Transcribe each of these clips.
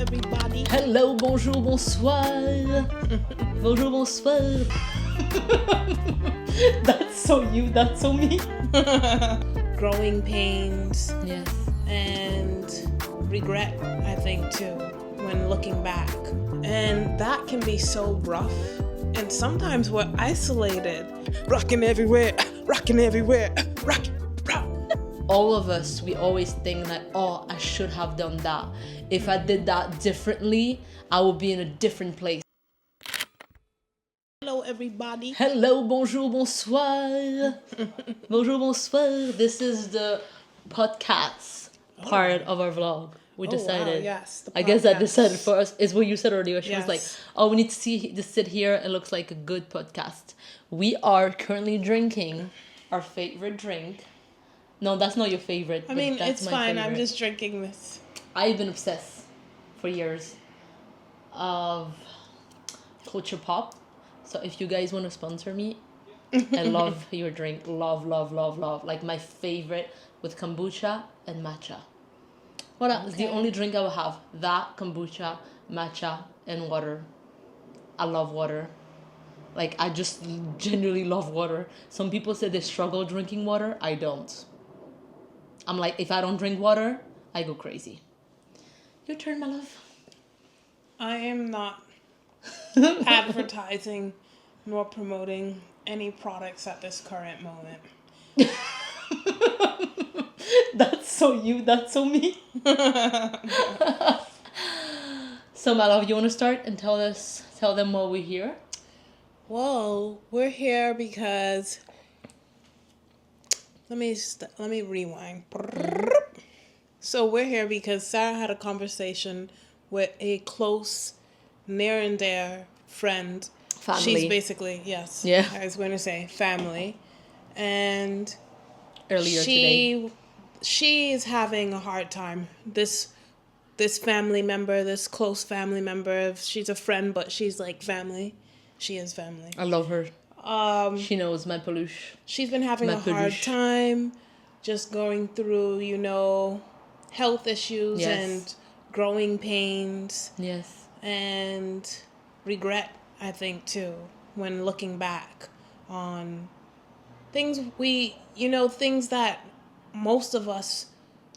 everybody. Hello, bonjour, bonsoir. Bonjour, bonsoir. That's so you, that's so me. Growing pains Yes. and regret, I think, too, when looking back. And that can be so rough. And sometimes we're isolated. Rocking everywhere, rocking everywhere, rocking. All of us, we always think that, oh, I should have done that. If I did that differently, I would be in a different place. Hello, everybody. Hello, bonjour, bonsoir. Bonjour, bonsoir. This is the podcast part of our vlog. We decided. Wow, yes, the I guess I podcast. decided for us. Is what you said earlier. She was like, Yes. oh, we need to sit here. It looks like a good podcast. We are currently drinking our favorite drink. No, that's not your favorite. I mean, that's it's my fine. favorite. I'm just drinking this. I've been obsessed for years of culture pop. So if you guys want to sponsor me, I love your drink. Love, love, love, love. Like my favorite with kombucha and matcha. What else? The only drink I will have. That, kombucha, matcha, and water. I love water. Like, I just genuinely love water. Some people say they struggle drinking water. I don't. I'm like, if I don't drink water, I go crazy. Your turn, my love. I am not advertising nor promoting any products at this current moment. That's so you, that's so me. So, my love, you want to start and tell them why we're here? Well, we're here because let me rewind. So we're here because Sarah had a conversation with a close, near and dear friend. Family. She's basically, yes. Yeah. I was going to say family. And Earlier today. she is having a hard time. This family member, this close family member, she's a friend, but she's like family. She is family. I love her. She knows my peluche. She's been having a hard peluche. time just going through, health issues Yes. and growing pains Yes. and regret, I think, too, when looking back on things things that most of us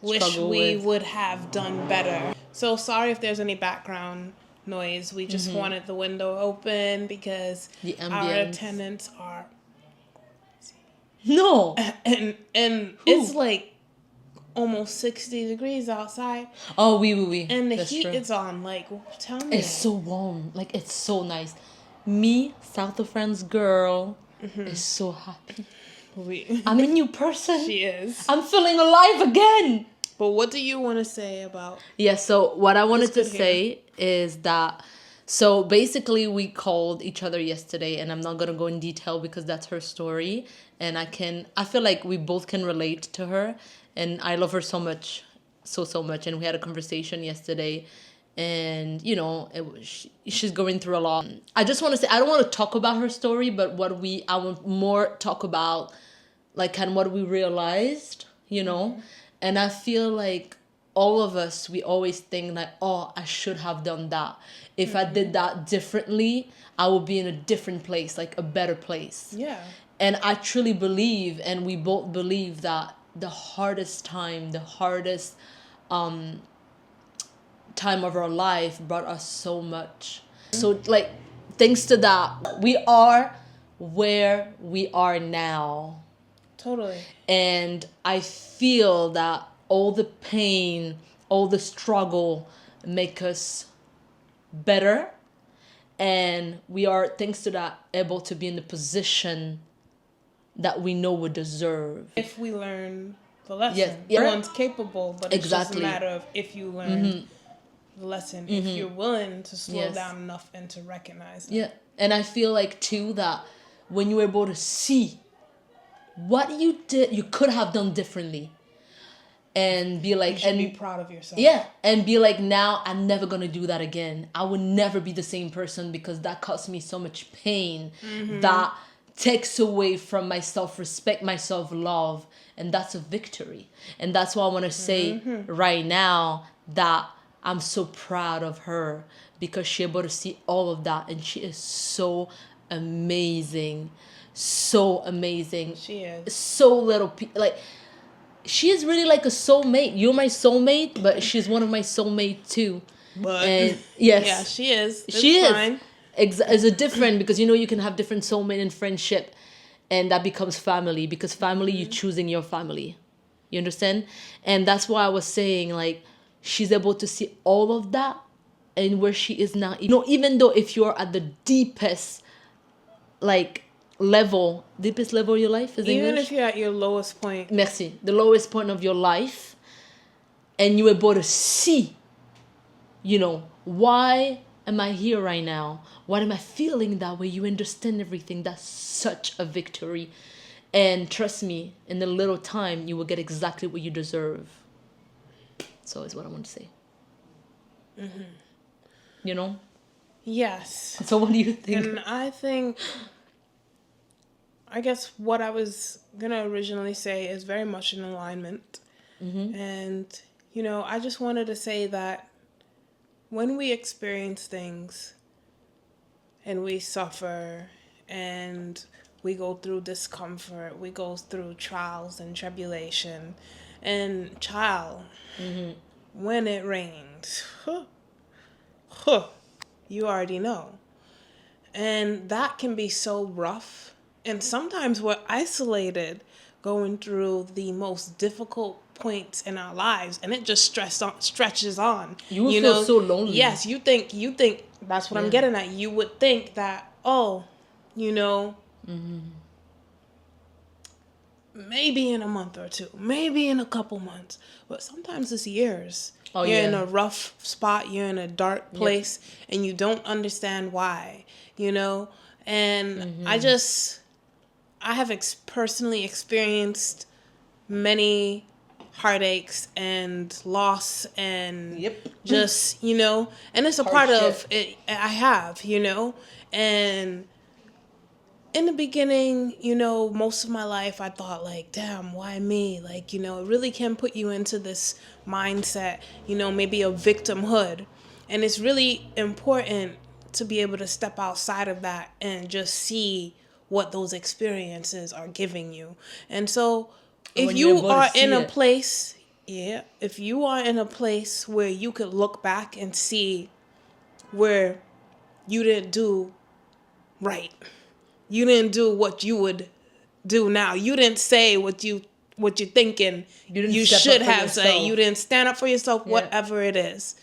wish Struggle we with. would have done better. So sorry if there's any background noise. We just wanted the window open because The our ambience. tenants are No. and it's like almost 60 degrees outside Oh, oui. and the That's heat true. is on. Like, tell me. It's so warm. Like, it's so nice. Me, South of France girl, is so happy. I'm a new person. She is. I'm feeling alive again. But what do you want to say about? Yeah, so what I wanted to This could say is that, so basically we called each other yesterday, and I'm not going to go in detail because that's her story. And I feel like we both can relate to her, and I love her so much, so much. And we had a conversation yesterday, and she's going through a lot. I just want to say, I don't want to talk about her story, but I want more talk about like kind of what we realized, and I feel like all of us, we always think like, oh, I should have done that. If I did that differently, I would be in a different place, like a better place. Yeah. And I truly believe, and we both believe, that the hardest time of our life brought us so much. So like, thanks to that, we are where we are now. Totally. And I feel that all the pain, all the struggle make us better. And we are, thanks to that, able to be in the position that we know we deserve. If we learn the lesson. Yes. Everyone's capable, but it's just a Exactly. matter of if you learn the lesson, if you're willing to slow Yes. down enough and to recognize that. Yeah. And I feel like, too, that when you're able to see what you could have done differently, and be like, You should and be proud of yourself. yeah, and be like, now I'm never gonna do that again. I would never be the same person because that caused me so much pain. That takes away from my self-respect, my self-love, and that's a victory. And that's why I want to say right now that I'm so proud of her because she able to see all of that, and she is so amazing, so amazing. She is. So little like she is really like a soulmate. You're my soulmate, but she's one of my soulmate too. But And yes, yeah, she is. It's she fine. is. It's a different, because you know you can have different soulmate and friendship, and that becomes family, because family, you choosing your family. You understand? And that's why I was saying, like, she's able to see all of that, and where she is now. You know, even though if you're at the deepest, like, deepest level of your life is Even English. if you're at your lowest point. Merci. The lowest point of your life, and you're able to see, you know, why am I here right now? Why am I feeling that way? You understand everything. That's such a victory. And trust me, in a little time, you will get exactly what you deserve. So is what I want to say. Mm-hmm. You know? Yes. So what do you think? And I guess what I was going to originally say is very much in alignment. Mm-hmm. And, you know, I just wanted to say that when we experience things and we suffer and we go through discomfort, we go through trials and tribulation, and child, when it rains, you already know. And that can be so rough. And sometimes we're isolated going through the most difficult points in our lives, and it just stretches on. You feel so lonely. Yes, you think that's what I'm getting at. You would think that, oh, you know, maybe in a month or two, maybe in a couple months, but sometimes it's years. You're in a rough spot, you're in a dark place, and you don't understand why, you know? And I have personally experienced many heartaches and loss and just, you know, and it's a part of it. I have, you know, and in the beginning, you know, most of my life I thought, like, damn, why me? Like, you know, it really can put you into this mindset, you know, maybe a victimhood. And it's really important to be able to step outside of that and just see what those experiences are giving you. And so if you are in a place, if you are in a place where you could look back and see where you didn't do right, you didn't do what you would do now, you didn't say what you're thinking you should have said, you didn't stand up for yourself, whatever it is,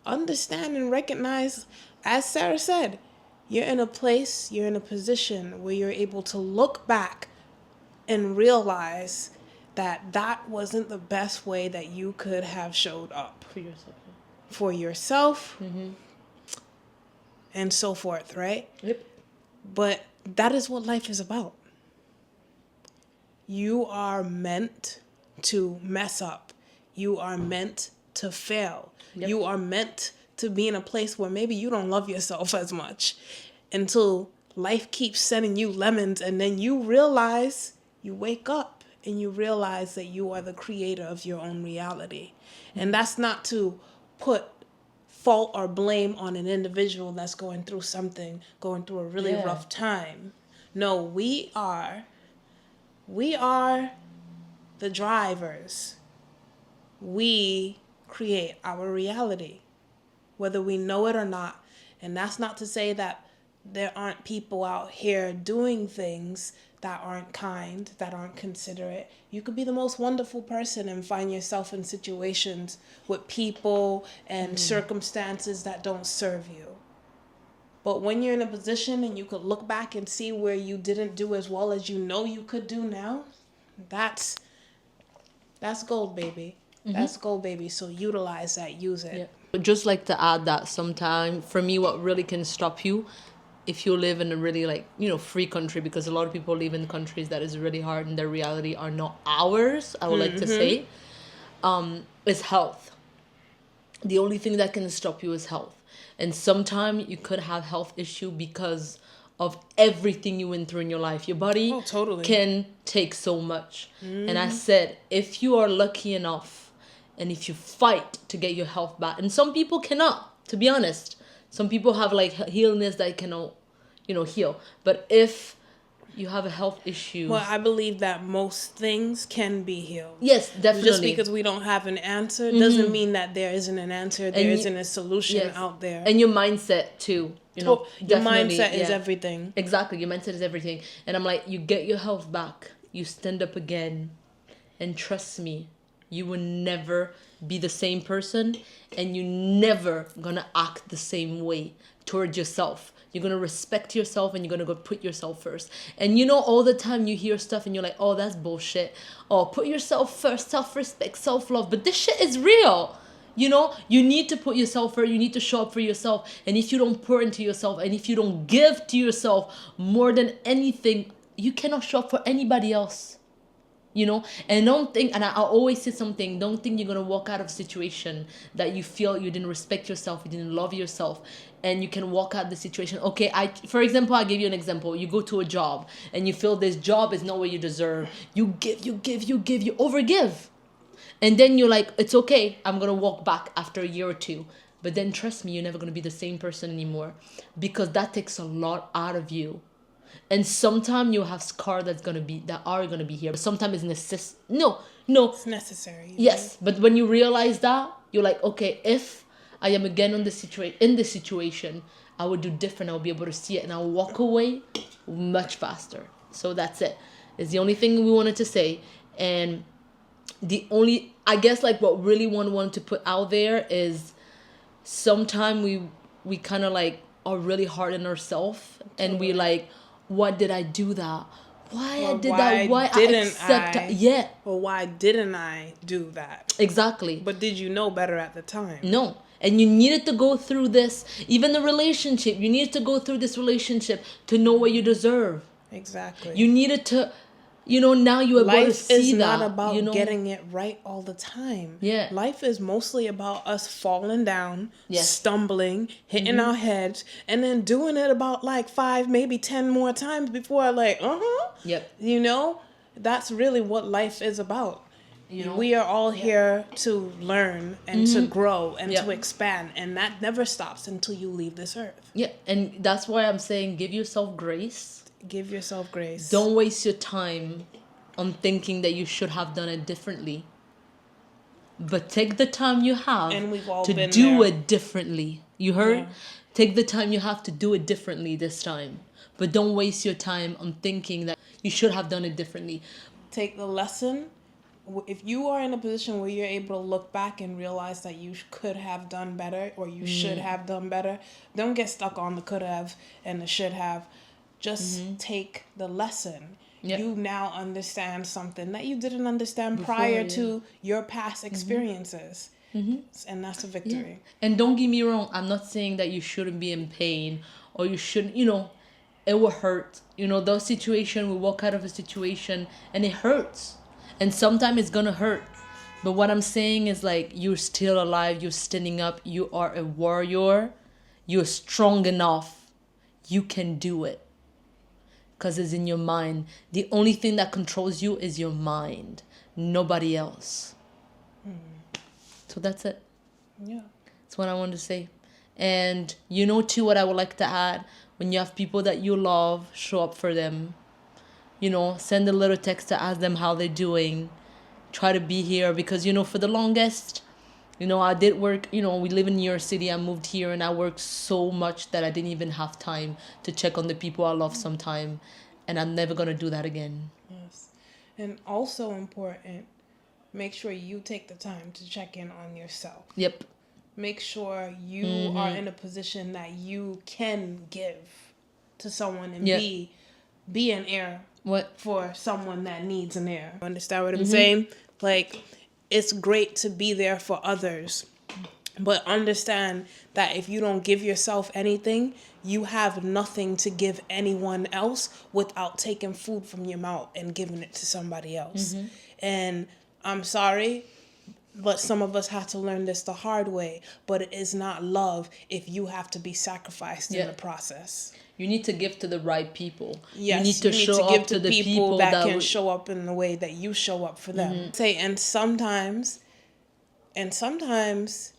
understand and recognize, as Sarah said, you're in a place, you're in a position where you're able to look back and realize that that wasn't the best way that you could have showed up for yourself and so forth, right? But that is what life is about. You are meant to mess up. You are meant to fail. You are meant to be in a place where maybe you don't love yourself as much until life keeps sending you lemons, and then you realize, you wake up and you realize that you are the creator of your own reality. And that's not to put fault or blame on an individual that's going through something, going through a really rough time. No, we are the drivers. We create our reality, whether we know it or not. And that's not to say that there aren't people out here doing things that aren't kind, that aren't considerate. You could be the most wonderful person and find yourself in situations with people and circumstances that don't serve you. But when you're in a position and you could look back and see where you didn't do as well as you know you could do now, that's gold, baby. That's gold, baby. So utilize that, use it. But just like to add that sometime, for me, what really can stop you, if you live in a really, like, you know, free country, because a lot of people live in countries that is really hard and their reality are not ours, I would like to say, is health. The only thing that can stop you is health. And sometimes you could have health issue because of everything you went through in your life. Your body can take so much. And I said, if you are lucky enough And if you fight to get your health back, and some people cannot, to be honest. Some people have like illness that cannot, heal. But if you have a health issue, well, I believe that most things can be healed. Yes, definitely. Just because we don't have an answer doesn't mean that there isn't an answer. There isn't a solution out there. And your mindset too. Your mindset is everything. Exactly, your mindset is everything. And I'm like, you get your health back, you stand up again, and trust me, you will never be the same person, and you're never gonna act the same way towards yourself. You're gonna respect yourself, and you're gonna go put yourself first. And all the time you hear stuff and you're like, oh, that's bullshit. Oh, put yourself first, self-respect, self-love. But this shit is real. You need to put yourself first. You need to show up for yourself. And if you don't pour into yourself, and if you don't give to yourself more than anything, you cannot show up for anybody else. And don't think, and I always say something, don't think you're going to walk out of a situation that you feel you didn't respect yourself, you didn't love yourself, and you can walk out the situation. Okay, for example, I'll give you an example. You go to a job, and you feel this job is not what you deserve. You give, you overgive. And then you're like, it's okay, I'm going to walk back after a year or two. But then trust me, you're never going to be the same person anymore, because that takes a lot out of you. And sometimes you have scars that are gonna be here. But sometimes it's No. It's necessary. Yes, but when you realize that, you're like, okay, if I am again in this situation, I would do different. I'll be able to see it, and I'll walk away much faster. So that's it. It's the only thing we wanted to say. And I guess like what really wanted to put out there is sometimes we kind of like are really hard on ourselves, and we like, what did I do that? Why I did that? Why didn't I accept that? Yeah. Well, why didn't I do that? Exactly. But did you know better at the time? No. And you needed to go through this. Even the relationship, you needed to go through this relationship to know what you deserve. Exactly. You needed to, now you are able to see that. Life is not about getting it right all the time. Yeah. Life is mostly about us falling down, stumbling, hitting our heads, and then doing it about like 5, maybe 10 more times before like, Yep. That's really what life is about. We are all here to learn and to grow and to expand, and that never stops until you leave this earth. Yeah, and that's why I'm saying give yourself grace. Give yourself grace. Don't waste your time on thinking that you should have done it differently. But take the time you have to do it differently. You heard? Yeah. Take the time you have to do it differently this time. But don't waste your time on thinking that you should have done it differently. Take the lesson. If you are in a position where you're able to look back and realize that you could have done better, or you should have done better, don't get stuck on the could have and the should have. Just take the lesson. Yep. You now understand something that you didn't understand prior to your past experiences. And that's a victory. Yeah. And don't get me wrong, I'm not saying that you shouldn't be in pain, or you shouldn't, it will hurt. Those situations, we walk out of a situation and it hurts. And sometimes it's gonna hurt. But what I'm saying is like, you're still alive, you're standing up, you are a warrior, you're strong enough, you can do it. Because it's in your mind. The only thing that controls you is your mind. Nobody else. So that's it. Yeah. That's what I wanted to say. And too, what I would like to add, when you have people that you love, show up for them. Send a little text to ask them how they're doing. Try to be here because, for the longest, I did work, we live in New York City. I moved here and I worked so much that I didn't even have time to check on the people I love sometime. And I'm never going to do that again. Yes. And also important, make sure you take the time to check in on yourself. Yep. Make sure you are in a position that you can give to someone and be an heir for someone that needs an heir. Understand what I'm saying? Like, it's great to be there for others, but understand that if you don't give yourself anything, you have nothing to give anyone else without taking food from your mouth and giving it to somebody else. And I'm sorry, but some of us have to learn this the hard way, but it is not love if you have to be sacrificed in the process. You need to give to the right people. Yes, you need to show give up to the people that can show up in the way that you show up for them. And sometimes And sometimes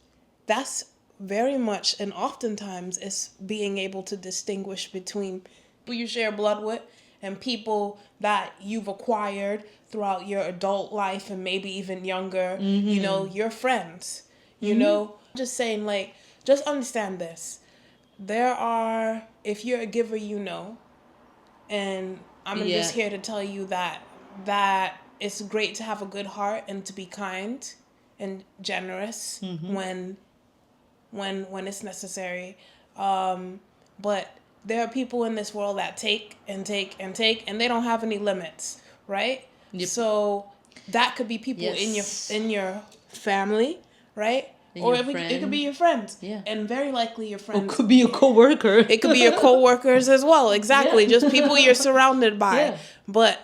that's very much, and oftentimes it's being able to distinguish between who you share blood with and people that you've acquired throughout your adult life and maybe even younger, you know, your friends, you know. Just saying, like, just understand this. There are, if you're a giver, you know, and I'm just here to tell you that it's great to have a good heart and to be kind and generous when it's necessary. But there are people in this world that take and take and take, and they don't have any limits, right? Yep. So that could be people in your family, right? Or it could be your friends. Yeah. And very likely your friends. It could be a coworker. It could be your coworkers as well. Exactly. Yeah. Just people you're surrounded by. Yeah. But,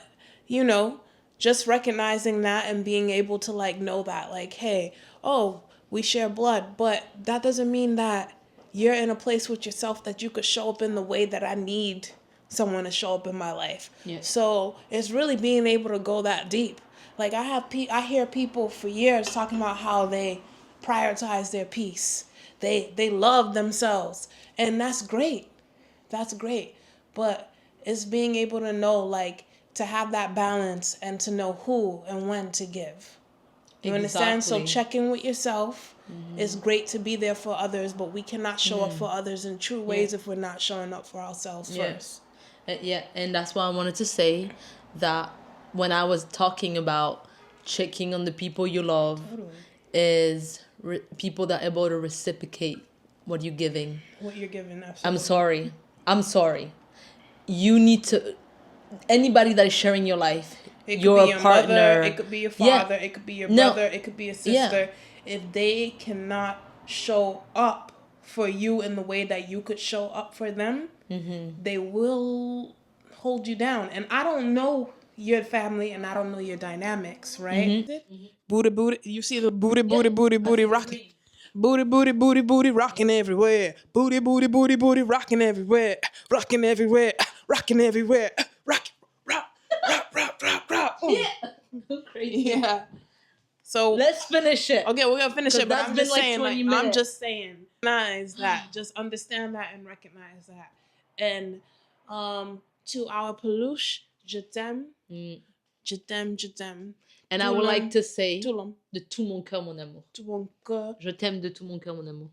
you know, just recognizing that and being able to, like, know that, like, hey, oh, we share blood, but that doesn't mean that you're in a place with yourself that you could show up in the way that I need someone to show up in my life. Yeah. So it's really being able to go that deep. Like, I hear people for years talking about how they prioritize their peace. They love themselves, and that's great. That's great. But it's being able to know, like, to have that balance and to know who and when to give. You understand? So check in with yourself. It's great to be there for others, but we cannot show up for others in true ways if we're not showing up for ourselves first. Yeah, and that's why I wanted to say that when I was talking about checking on the people you love, is people that are able to reciprocate what you're giving. What you're giving, absolutely. I'm sorry. You need to, anybody that is sharing your life, it could your be your partner, mother, it could be your father, it could be your brother, it could be a sister. If they cannot show up for you in the way that you could show up for them, they will hold you down. And I don't know your family and I don't know your dynamics, right? Booty, you see the booty rocking. Booty rocking everywhere. Booty rocking everywhere. Rocking everywhere. Rocking everywhere. Rock. Crazy. Yeah. So let's finish it. Okay, we're gonna finish it, but I'm just saying, like, minutes. I'm just saying, recognize that, just understand that and recognize that. And to our peluche, je t'aime, je t'aime, je t'aime. And I would like to say, de tout mon cœur, mon amour. Tout mon cœur. Je t'aime de tout mon cœur, mon amour.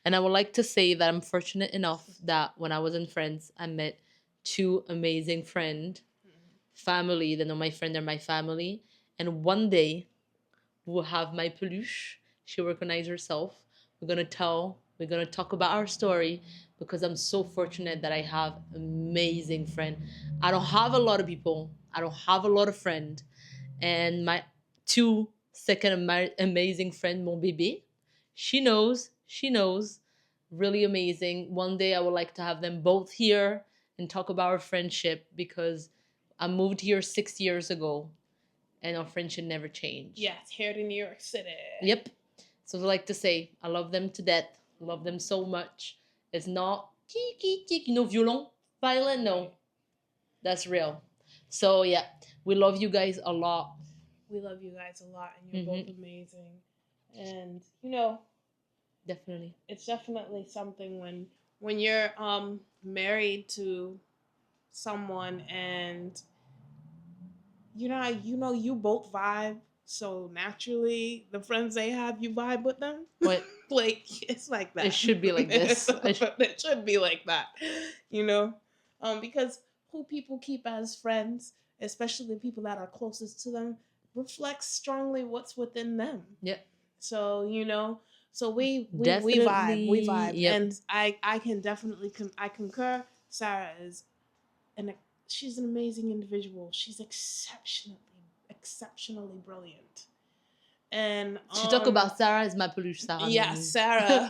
And I would like to say that I'm fortunate enough that when I was in France, I met two amazing family. They know my friend, they're my family. And one day, we'll have my peluche. She'll recognize herself. We're gonna talk about our story because I'm so fortunate that I have amazing friend. I don't have a lot of people. I don't have a lot of friends. And my second amazing friend, mon bébé, she knows, really amazing. One day I would like to have them both here and talk about our friendship because I moved here 6 years ago and our friendship never changed. Yes, here to New York City. Yep. So I like to say, I love them to death. Love them so much. It's not violon, violin, no. That's real. So yeah, we love you guys a lot. We love you guys a lot, and you're both amazing. And you know, definitely, it's definitely something when you're married to someone and you both vibe, so naturally the friends they have, you vibe with them. What? Like, it's like that. It should be like this. It should be like that, you know, because who people keep as friends, especially the people that are closest to them, reflects strongly what's within them. Yeah. So so we vibe, yep. And I can definitely I concur. Sarah is she's an amazing individual. She's exceptionally brilliant. And she talk about Sarah as my peluche Sarah. Yeah, Sarah.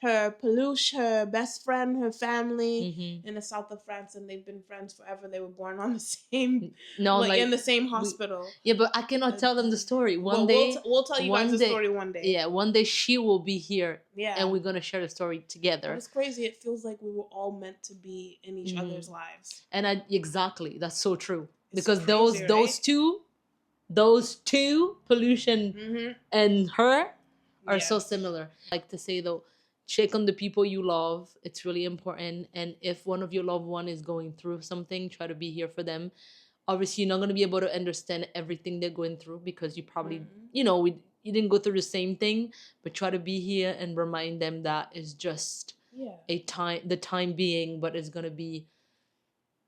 her peluche, her best friend, her family in the south of France, and they've been friends forever. They were born on the same in the same hospital. But I cannot tell them the story. One day we'll tell you guys the story one day. Yeah, one day she will be here. Yeah, and we're gonna share the story together. But it's crazy. It feels like we were all meant to be in each other's lives. And exactly, that's so true. It's because crazy, those two, those two, pollution Mm-hmm. and her, are so Yes. similar. I like to say though, check on the people you love. It's really important. And if one of your loved one is going through something, try to be here for them. Obviously, you're not going to be able to understand everything they're going through because you probably, you didn't go through the same thing, but try to be here and remind them that it's just Yeah. the time being, but it's going to be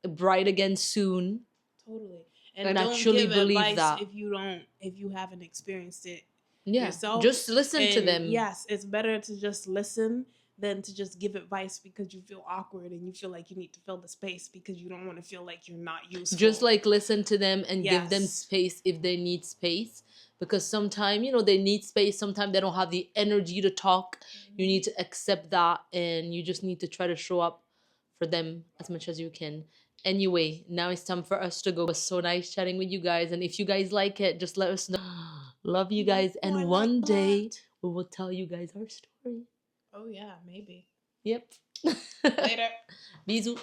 bright again soon. Totally. And And I don't truly give believe advice that. if you haven't experienced it Yeah, yourself. just listen to And them. yes, it's better to just listen than to just give advice because you feel awkward and you feel like you need to fill the space because you don't want to feel like you're not useful. Just like listen to them and give them Yes. space if they need space, because sometimes they need space, sometimes they don't have the energy to talk. You need to accept that, and you just need to try to show up for them as much as you can. Anyway, now it's time for us to go. It was so nice chatting with you guys, and if you guys like it, just let us know. Love you guys, Oh, I and like one day that. we will tell you guys our story. Oh yeah, maybe. Yep. Later. Bisous.